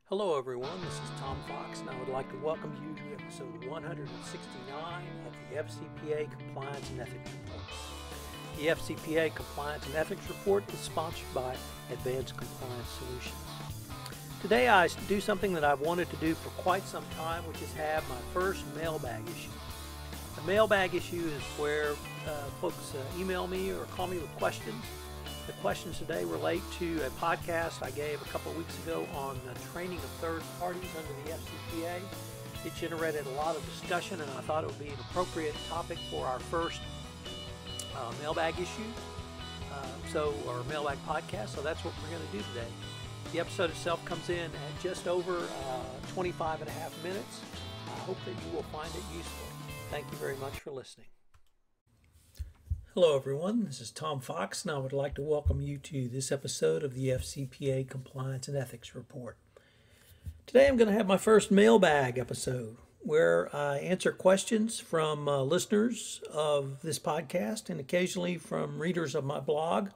Hello everyone, this is Tom Fox and I would like to welcome you to episode 169 of the FCPA Compliance and Ethics Report. The FCPA Compliance and Ethics Report is sponsored by Advanced Compliance Solutions. Today I do something that I've wanted to do for quite some time, which is have my first mailbag issue. The mailbag issue is where folks email me or call me with questions. The questions today relate to a podcast I gave a couple of weeks ago on the training of third parties under the FCPA. It generated a lot of discussion, and I thought it would be an appropriate topic for our first mailbag issue, or mailbag podcast. So that's what we're going to do today. The episode itself comes in at just over 25 and a half minutes. I hope that you will find it useful. Thank you very much for listening. Hello everyone, this is Tom Fox and I would like to welcome you to this episode of the FCPA Compliance and Ethics Report. Today I'm going to have my first mailbag episode where I answer questions from listeners of this podcast and occasionally from readers of my blog.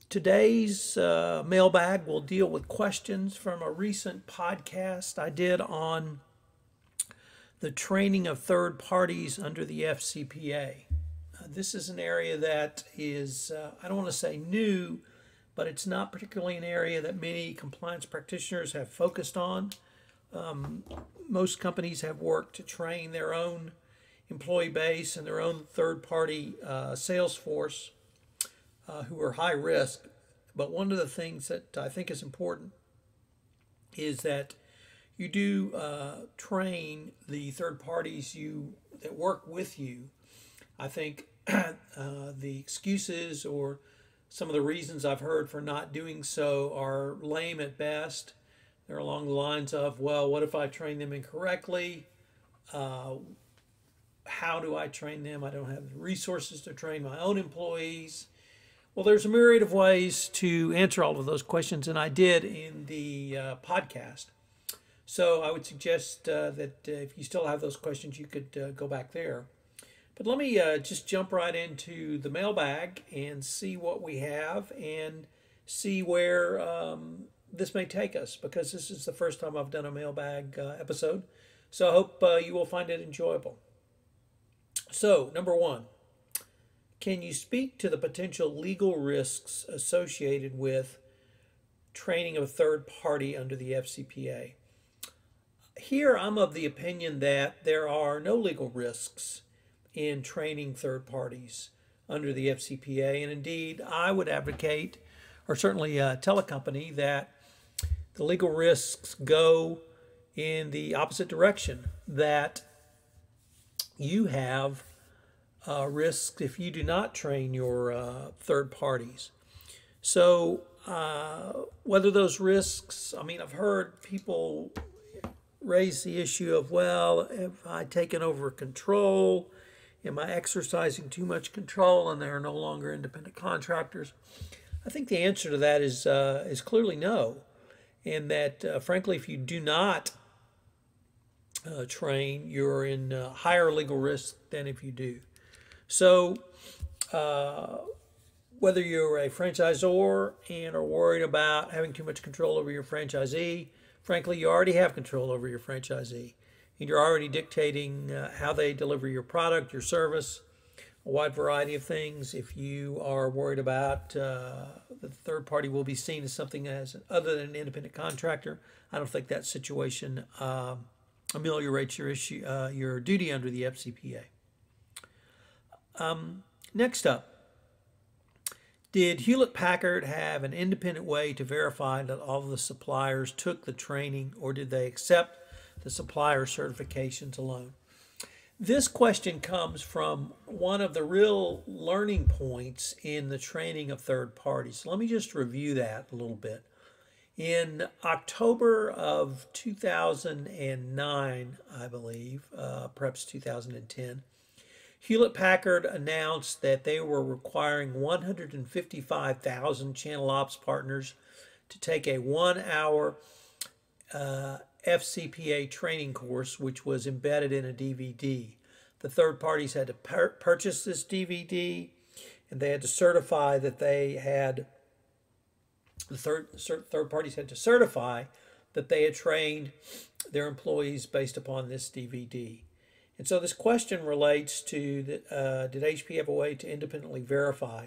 Today's mailbag will deal with questions from a recent podcast I did on the training of third parties under the FCPA. This is an area that is, I don't want to say new, but it's not particularly an area that many compliance practitioners have focused on. Most companies have worked to train their own employee base and their own third-party sales force who are high risk. But one of the things that I think is important is that you do train the third parties that work with you. I think the excuses or some of the reasons I've heard for not doing so are lame at best. They're along the lines of, well, what if I train them incorrectly? How do I train them? I don't have the resources to train my own employees. Well, there's a myriad of ways to answer all of those questions, and I did in the podcast. So I would suggest that if you still have those questions, you could go back there. But let me just jump right into the mailbag and see what we have and see where this may take us, because this is the first time I've done a mailbag episode. So I hope you will find it enjoyable. So, number one, can you speak to the potential legal risks associated with training of a third party under the FCPA? Here I'm of the opinion that there are no legal risks in training third parties under the FCPA. And indeed, I would advocate, or certainly tell a company, that the legal risks go in the opposite direction, that you have risks if you do not train your third parties. So whether those risks, I've heard people raise the issue of, well, have I taken over control? Am I exercising too much control and they're no longer independent contractors? I think the answer to that is clearly no. And that, frankly, if you do not train, you're in higher legal risk than if you do. So whether you're a franchisor and are worried about having too much control over your franchisee, frankly, you already have control over your franchisee. And you're already dictating how they deliver your product, your service, a wide variety of things. If you are worried about that the third party will be seen as something other than an independent contractor, I don't think that situation ameliorates your duty under the FCPA. Next up, did Hewlett-Packard have an independent way to verify that all of the suppliers took the training, or did they accept the supplier certifications alone? This question comes from one of the real learning points in the training of third parties. Let me just review that a little bit. In October of 2009, I believe, perhaps 2010, Hewlett-Packard announced that they were requiring 155,000 Channel Ops partners to take a 1-hour FCPA training course, which was embedded in a DVD. The third parties had to purchase this DVD, and they had to certify that they had, the third parties had to certify that they had trained their employees based upon this DVD. And so this question relates to did HP have a way to independently verify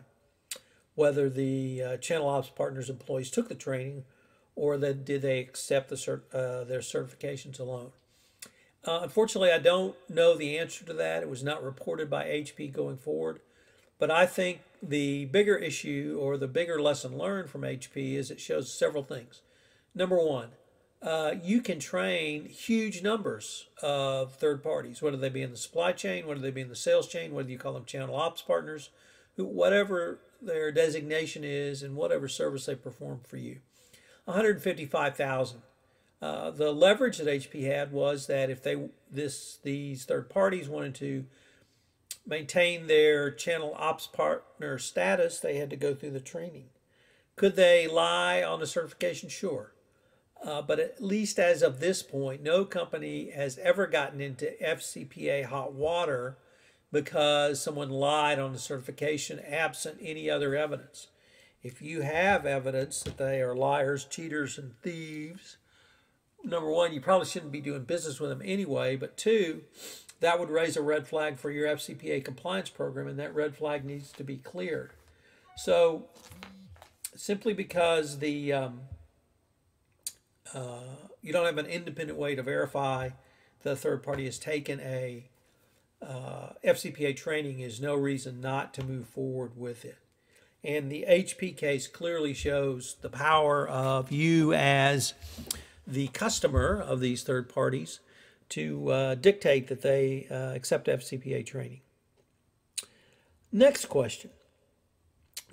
whether the Channel Ops Partners employees took the training, or that did they accept their certifications alone? Unfortunately, I don't know the answer to that. It was not reported by HP going forward. But I think the bigger issue or the bigger lesson learned from HP is it shows several things. Number one, you can train huge numbers of third parties, whether they be in the supply chain, whether they be in the sales chain, whether you call them channel ops partners, whatever their designation is and whatever service they perform for you. 155,000. The leverage that HP had was that if these third parties wanted to maintain their channel ops partner status, they had to go through the training. Could they lie on the certification? Sure. But at least as of this point, no company has ever gotten into FCPA hot water because someone lied on the certification absent any other evidence. If you have evidence that they are liars, cheaters, and thieves, number one, you probably shouldn't be doing business with them anyway, but two, that would raise a red flag for your FCPA compliance program, and that red flag needs to be cleared. So simply because you don't have an independent way to verify the third party has taken a FCPA training is no reason not to move forward with it. And the HP case clearly shows the power of you as the customer of these third parties to dictate that they accept FCPA training. Next question.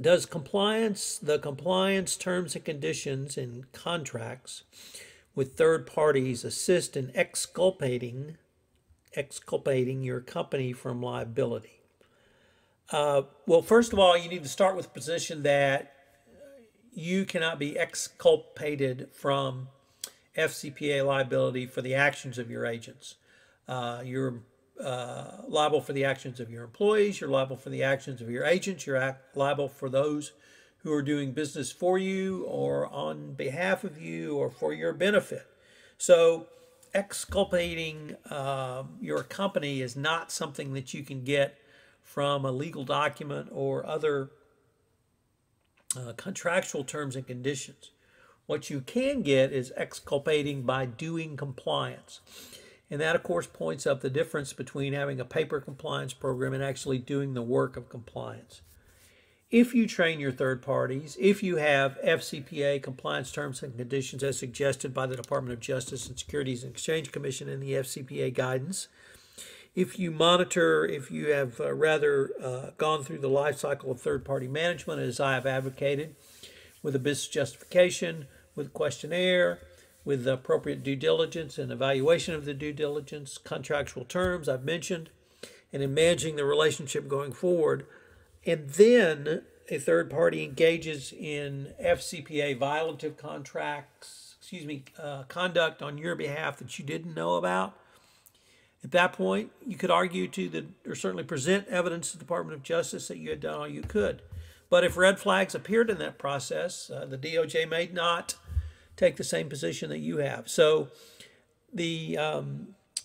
Does the compliance terms and conditions in contracts with third parties assist in exculpating your company from liability? Well, first of all, you need to start with the position that you cannot be exculpated from FCPA liability for the actions of your agents. You're liable for the actions of your employees. You're liable for the actions of your agents. You're liable for those who are doing business for you or on behalf of you or for your benefit. So exculpating your company is not something that you can get from a legal document or other contractual terms and conditions. What you can get is exculpating by doing compliance. And that, of course, points up the difference between having a paper compliance program and actually doing the work of compliance. If you train your third parties, if you have FCPA compliance terms and conditions as suggested by the Department of Justice and Securities and Exchange Commission in the FCPA guidance, if you monitor, if you have gone through the life cycle of third-party management, as I have advocated, with a business justification, with a questionnaire, with the appropriate due diligence and evaluation of the due diligence, contractual terms I've mentioned, and in managing the relationship going forward, and then a third party engages in FCPA violative conduct on your behalf that you didn't know about. At that point, you could argue or certainly present evidence to the Department of Justice that you had done all you could. But if red flags appeared in that process, the DOJ may not take the same position that you have. So the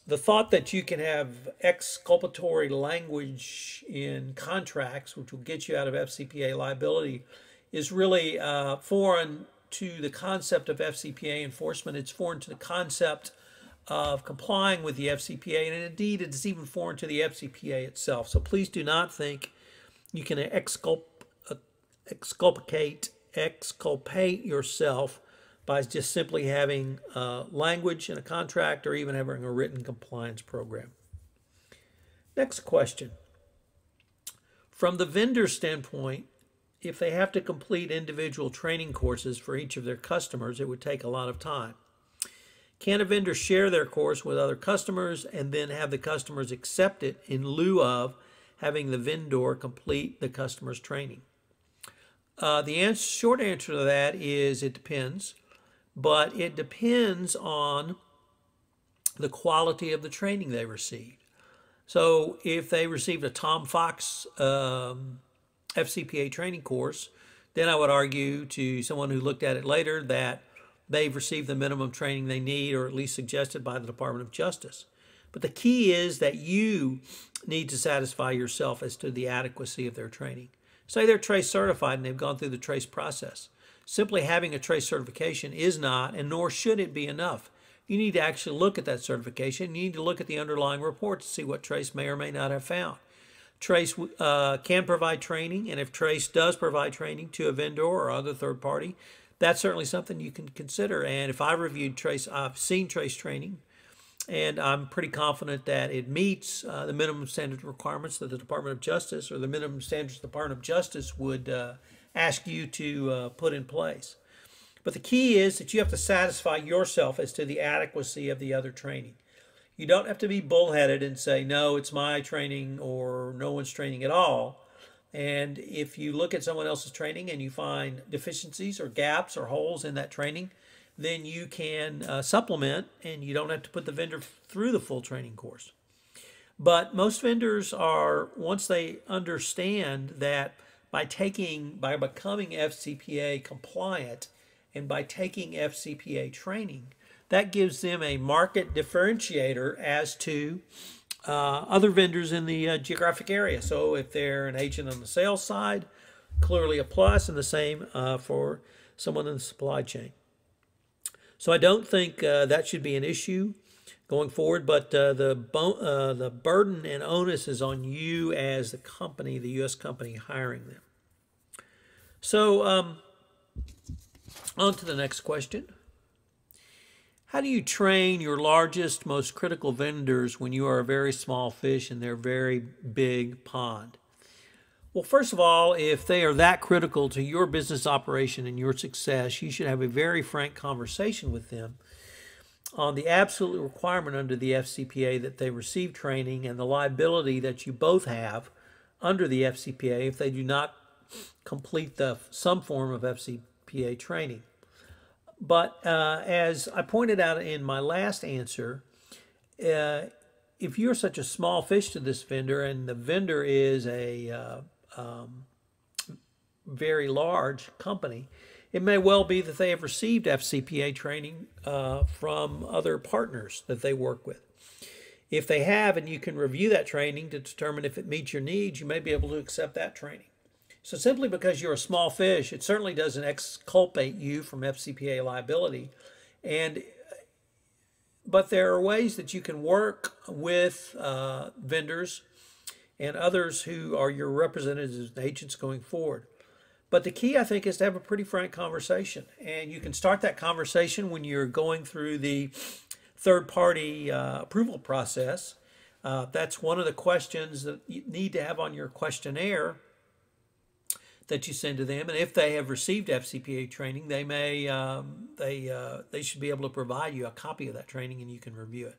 thought that you can have exculpatory language in contracts, which will get you out of FCPA liability, is really foreign to the concept of FCPA enforcement. It's foreign to the concept of complying with the FCPA, and indeed it's even foreign to the FCPA itself. So please do not think you can exculpate yourself by just simply having language in a contract or even having a written compliance program. Next question. From the vendor standpoint, if they have to complete individual training courses for each of their customers, it would take a lot of time. Can a vendor share their course with other customers and then have the customers accept it in lieu of having the vendor complete the customer's training? The short answer to that is it depends, but it depends on the quality of the training they received. So if they received a Tom Fox FCPA training course, then I would argue to someone who looked at it later that they've received the minimum training they need, or at least suggested by the Department of Justice. But the key is that you need to satisfy yourself as to the adequacy of their training. Say they're TRACE certified and they've gone through the TRACE process. Simply having a TRACE certification is not, and nor should it be, enough. You need to actually look at that certification. You need to look at the underlying report to see what TRACE may or may not have found. TRACE can provide training, and if TRACE does provide training to a vendor or other third party, that's certainly something you can consider. And if I reviewed TRACE, I've seen TRACE training, and I'm pretty confident that it meets the minimum standard requirements that the Department of Justice, or the minimum standards the Department of Justice would ask you to put in place. But the key is that you have to satisfy yourself as to the adequacy of the other training. You don't have to be bullheaded and say, no, it's my training, or no one's training at all. And if you look at someone else's training and you find deficiencies or gaps or holes in that training, then you can supplement, and you don't have to put the vendor through the full training course. But most vendors are, once they understand that by becoming FCPA compliant and by taking FCPA training, that gives them a market differentiator as to other vendors in the geographic area. So if they're an agent on the sales side, clearly a plus, and the same for someone in the supply chain. So I don't think that should be an issue going forward, but the burden and onus is on you as the company, the U.S. company hiring them. So on to the next question. How do you train your largest, most critical vendors when you are a very small fish in their very big pond? Well, first of all, if they are that critical to your business operation and your success, you should have a very frank conversation with them on the absolute requirement under the FCPA that they receive training, and the liability that you both have under the FCPA if they do not complete some form of FCPA training. But as I pointed out in my last answer, if you're such a small fish to this vendor and the vendor is a very large company, it may well be that they have received FCPA training from other partners that they work with. If they have, and you can review that training to determine if it meets your needs, you may be able to accept that training. So simply because you're a small fish, it certainly doesn't exculpate you from FCPA liability. But there are ways that you can work with vendors and others who are your representatives and agents going forward. But the key, I think, is to have a pretty frank conversation. And you can start that conversation when you're going through the third-party approval process. That's one of the questions that you need to have on your questionnaire that you send to them. And if they have received FCPA training, they should be able to provide you a copy of that training, and you can review it.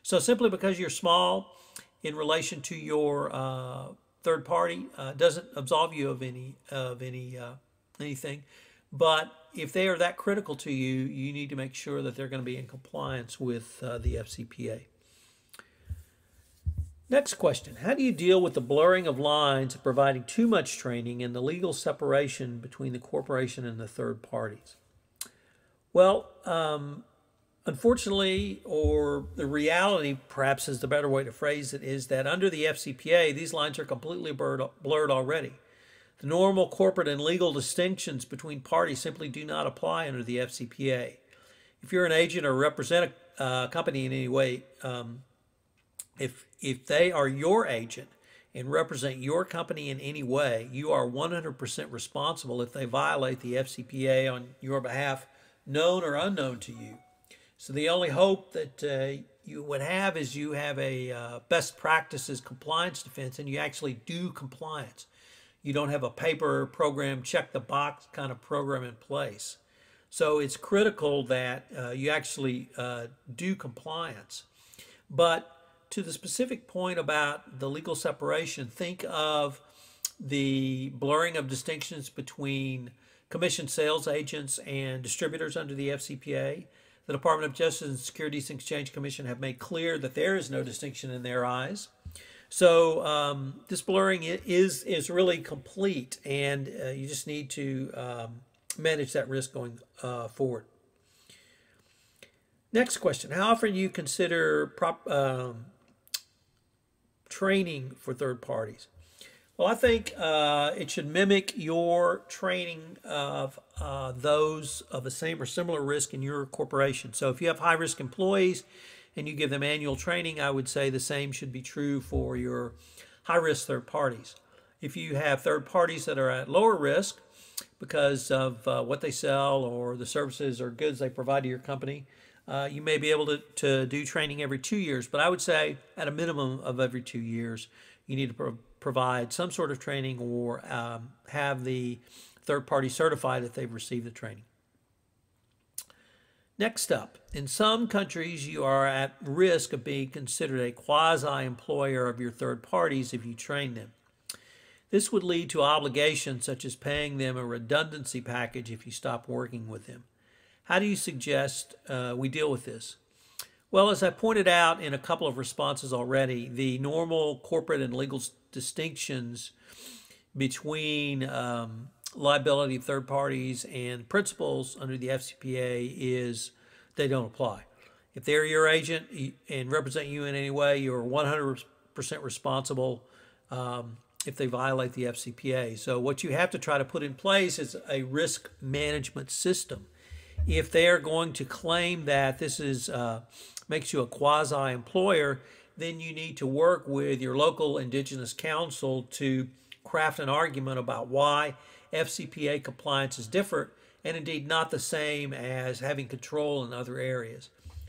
So simply because you're small in relation to your third party doesn't absolve you of anything. But if they are that critical to you, you need to make sure that they're going to be in compliance with the FCPA. Next question. How do you deal with the blurring of lines of providing too much training and the legal separation between the corporation and the third parties? Well, unfortunately, or the reality, perhaps is the better way to phrase it, is that under the FCPA, these lines are completely blurred already. The normal corporate and legal distinctions between parties simply do not apply under the FCPA. If you're an agent or represent a company in any way, if they are your agent and represent your company in any way, you are 100% responsible if they violate the FCPA on your behalf, known or unknown to you. So the only hope that you would have is you have a best practices compliance defense, and you actually do compliance. You don't have a paper program, check the box kind of program in place. So it's critical that you actually do compliance. But to the specific point about the legal separation, think of the blurring of distinctions between commissioned sales agents and distributors under the FCPA. The Department of Justice and Securities and Exchange Commission have made clear that there is no distinction in their eyes. So this blurring is really complete, and you just need to manage that risk going forward. Next question. How often do you consider training for third parties? Well, I think it should mimic your training of those of the same or similar risk in your corporation. So if you have high-risk employees and you give them annual training, I would say the same should be true for your high-risk third parties. If you have third parties that are at lower risk because of what they sell or the services or goods they provide to your company, you may be able to do training every 2 years, but I would say at a minimum of every 2 years, you need to provide some sort of training or have the third party certify that they've received the training. Next up, in some countries, you are at risk of being considered a quasi-employer of your third parties if you train them. This would lead to obligations such as paying them a redundancy package if you stop working with them. How do you suggest we deal with this? Well, as I pointed out in a couple of responses already, the normal corporate and legal distinctions between liability of third parties and principals under the FCPA is they don't apply. If they're your agent and represent you in any way, you're 100% responsible if they violate the FCPA. So what you have to try to put in place is a risk management system. If they are going to claim that this is makes you a quasi-employer, then you need to work with your local indigenous council to craft an argument about why FCPA compliance is different and indeed not the same as having control in other areas.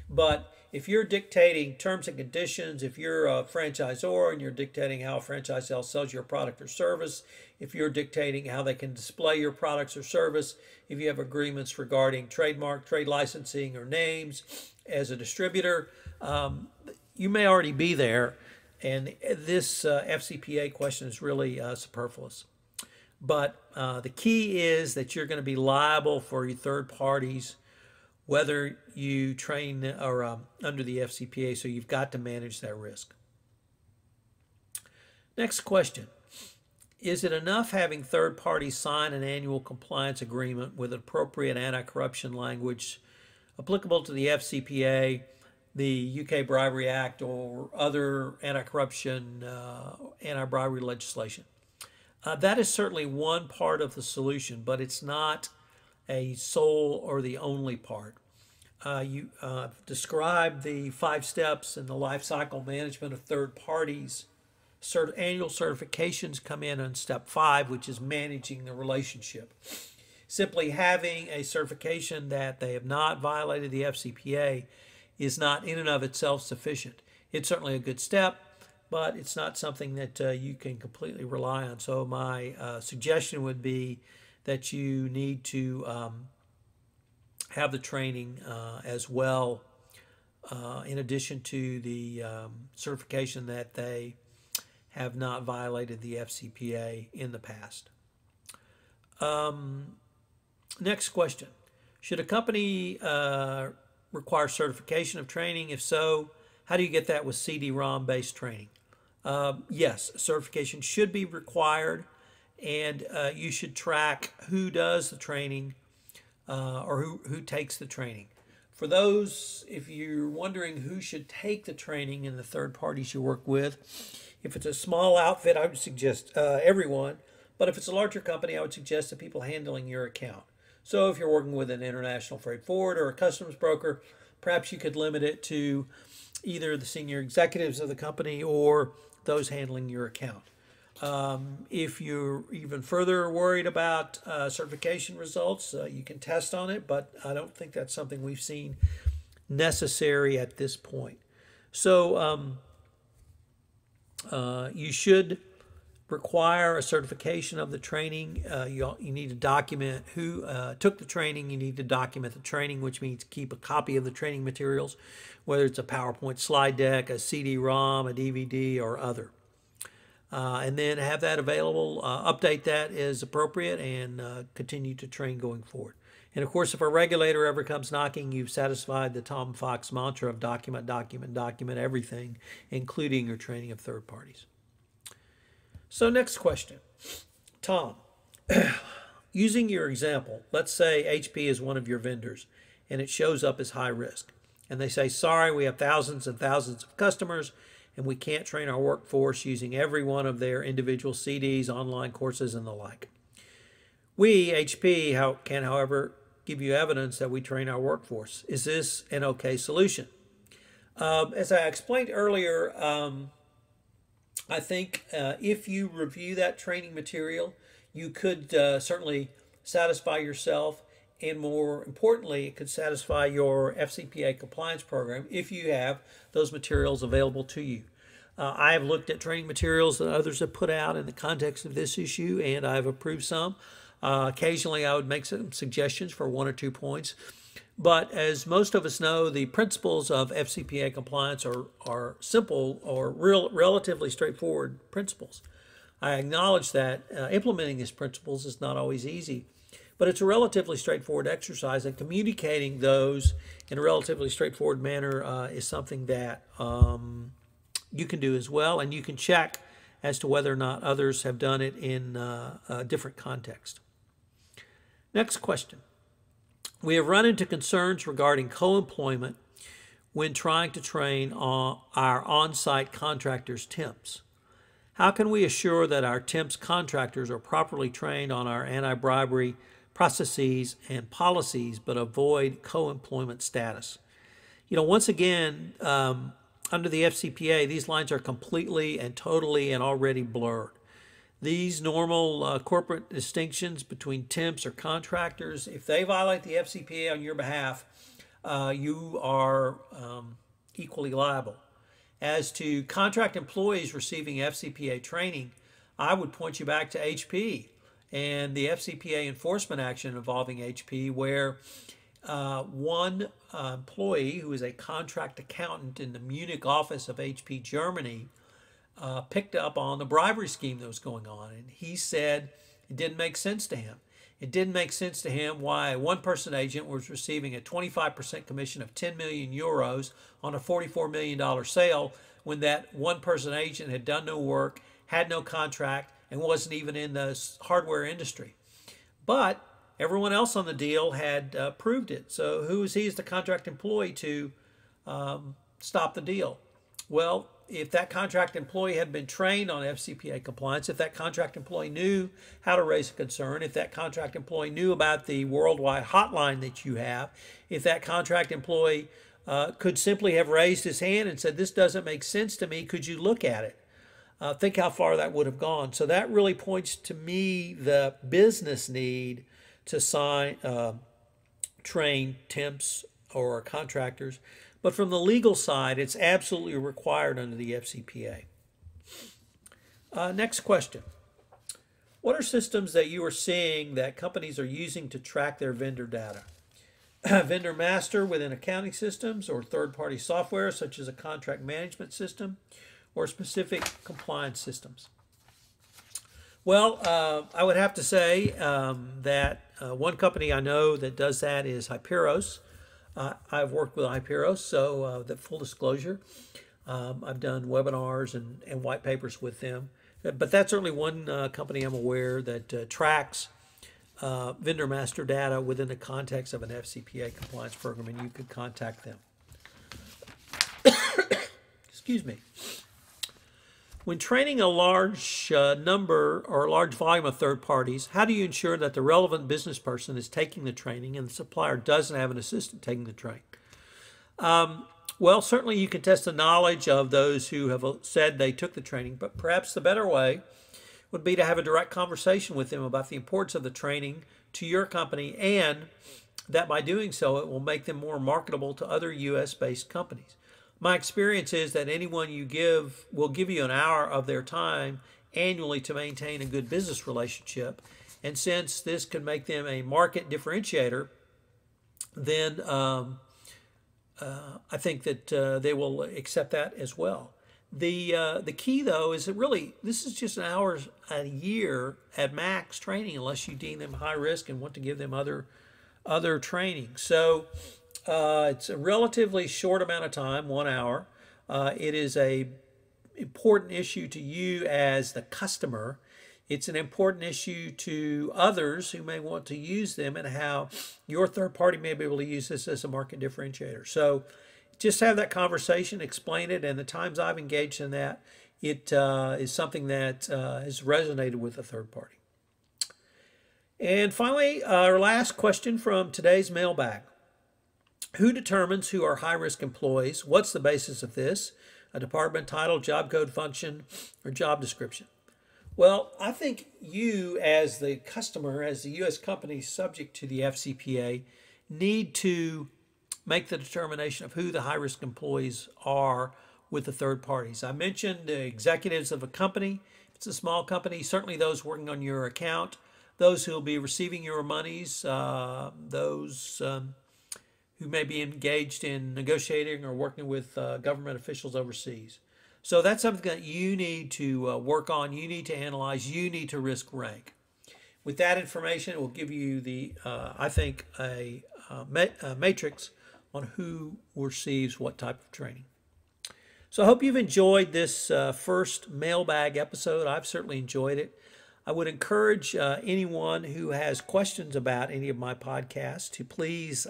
But if you're dictating terms and conditions, if you're a franchisor and you're dictating how a franchisor sells your product or service, if you're dictating how they can display your products or service, if you have agreements regarding trademark, trade licensing, or names as a distributor, you may already be there, and this FCPA question is really superfluous. But the key is that you're going to be liable for your third parties, whether you train or under the FCPA, so you've got to manage that risk. Next question. Is it enough having third parties sign an annual compliance agreement with appropriate anti-corruption language applicable to the FCPA, the UK Bribery Act, or other anti-corruption, anti-bribery legislation? That is certainly one part of the solution, but it's not a sole or the only part. You described the 5 steps in the life cycle management of third parties. Annual certifications come in on step 5, which is managing the relationship. Simply having a certification that they have not violated the FCPA is not in and of itself sufficient. It's certainly a good step, but it's not something that you can completely rely on. So my suggestion would be that you need to have the training as well, in addition to the certification that they have not violated the FCPA in the past. Next question. Should a company require certification of training? If so, how do you get that with CD-ROM-based training? Yes, certification should be required, and you should track who does the training or who takes the training. For those, if you're wondering who should take the training in the third parties you work with, if it's a small outfit, I would suggest everyone. But if it's a larger company, I would suggest the people handling your account. So if you're working with an international freight forwarder or a customs broker, perhaps you could limit it to either the senior executives of the company or those handling your account. If you're even further worried about certification results, you can test on it, but I don't think that's something we've seen necessary at this point. So you should require a certification of the training. You need to document who took the training. You need to document the training, which means keep a copy of the training materials, whether it's a PowerPoint slide deck, a CD-ROM, a DVD, or other. And then have that available, update that as appropriate, and continue to train going forward. And of course, if a regulator ever comes knocking, you've satisfied the Tom Fox mantra of document, document, document everything, including your training of third parties. So next question. Tom, using your example, let's say HP is one of your vendors and it shows up as high risk. and they say, sorry, we have thousands and thousands of customers, and we can't train our workforce using every one of their individual CDs, online courses, and the like. We, HP, can, however, give you evidence that we train our workforce. Is this an okay solution? As I explained earlier, I think if you review that training material, you could certainly satisfy yourself, and more importantly, it could satisfy your FCPA compliance program if you have those materials available to you. I have looked at training materials that others have put out in the context of this issue, and I've approved some. Occasionally, I would make some suggestions for 1 or 2 points. But as most of us know, the principles of FCPA compliance are simple or relatively straightforward principles. I acknowledge that implementing these principles is not always easy, but it's a relatively straightforward exercise, and communicating those in a relatively straightforward manner is something that you can do as well, and you can check as to whether or not others have done it in a different context. Next question. We have run into concerns regarding co-employment when trying to train our on-site contractors' temps. How can we assure that our temps contractors are properly trained on our anti-bribery processes and policies, but avoid co-employment status? Once again, under the FCPA, these lines are completely and totally and already blurred. These normal corporate distinctions between temps or contractors, if they violate the FCPA on your behalf, you are equally liable. As to contract employees receiving FCPA training, I would point you back to HP and the FCPA enforcement action involving HP, where one employee who is a contract accountant in the Munich office of HP Germany picked up on the bribery scheme that was going on, and he said it didn't make sense to him. It didn't make sense to him why a one-person agent was receiving a 25% commission of 10 million euros on a $44 million sale when that one-person agent had done no work, had no contract, and wasn't even in the hardware industry. But everyone else on the deal had proved it. So who is he as the contract employee to stop the deal? Well, if that contract employee had been trained on FCPA compliance, if that contract employee knew how to raise a concern, if that contract employee knew about the worldwide hotline that you have, if that contract employee could simply have raised his hand and said, this doesn't make sense to me, could you look at it? Think how far that would have gone. So that really points to me the business need to train temps or contractors. But from the legal side, it's absolutely required under the FCPA. Next question. What are systems that you are seeing that companies are using to track their vendor data? Vendor master within accounting systems, or third-party software such as a contract management system, or specific compliance systems? Well, I would have to say that one company I know that does that is Hyperos. I've worked with Hyperos, so that full disclosure, I've done webinars and white papers with them. But that's certainly one company I'm aware that tracks vendor master data within the context of an FCPA compliance program, and you could contact them. Excuse me. When training a large number or a large volume of third parties, how do you ensure that the relevant business person is taking the training and the supplier doesn't have an assistant taking the training? Well, certainly you can test the knowledge of those who have said they took the training, but perhaps the better way would be to have a direct conversation with them about the importance of the training to your company, and that by doing so, it will make them more marketable to other U.S.-based companies. My experience is that anyone you give will give you an hour of their time annually to maintain a good business relationship. And since this can make them a market differentiator, then I think that they will accept that as well. The key, though, is that really this is just an hour a year at max training, unless you deem them high risk and want to give them other training. So it's a relatively short amount of time, 1 hour. It is a important issue to you as the customer. It's an important issue to others who may want to use them, and how your third party may be able to use this as a market differentiator. So just have that conversation, explain it, and the times I've engaged in that, it is something that has resonated with a third party. And finally, our last question from today's mailbag. Who determines who are high-risk employees? What's the basis of this? A department title, job code function, or job description? Well, I think you as the customer, as the U.S. company subject to the FCPA, need to make the determination of who the high-risk employees are with the third parties. I mentioned the executives of a company. If it's a small company, certainly those working on your account, those who will be receiving your monies, those who may be engaged in negotiating or working with government officials overseas. So that's something that you need to work on, you need to analyze, you need to risk rank. With that information, it will give you I think, a matrix on who receives what type of training. So I hope you've enjoyed this first mailbag episode. I've certainly enjoyed it. I would encourage anyone who has questions about any of my podcasts to please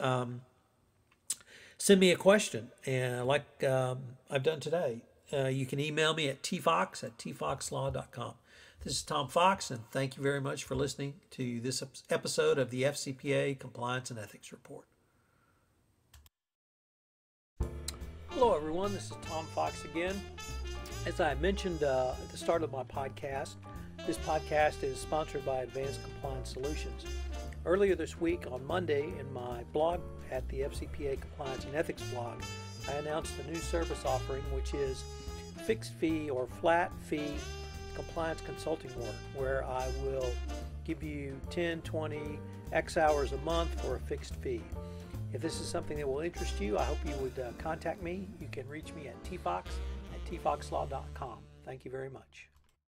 send me a question, and like I've done today. You can email me at tfox@tfoxlaw.com. This is Tom Fox, and thank you very much for listening to this episode of the FCPA Compliance and Ethics Report. Hello, everyone. This is Tom Fox again. As I mentioned at the start of my podcast, this podcast is sponsored by Advanced Compliance Solutions. Earlier this week, on Monday, in my blog at the FCPA Compliance and Ethics blog, I announced a new service offering, which is fixed fee or flat fee compliance consulting work, where I will give you 10, 20, X hours a month for a fixed fee. If this is something that will interest you, I hope you would contact me. You can reach me at tfox@tfoxlaw.com. Thank you very much.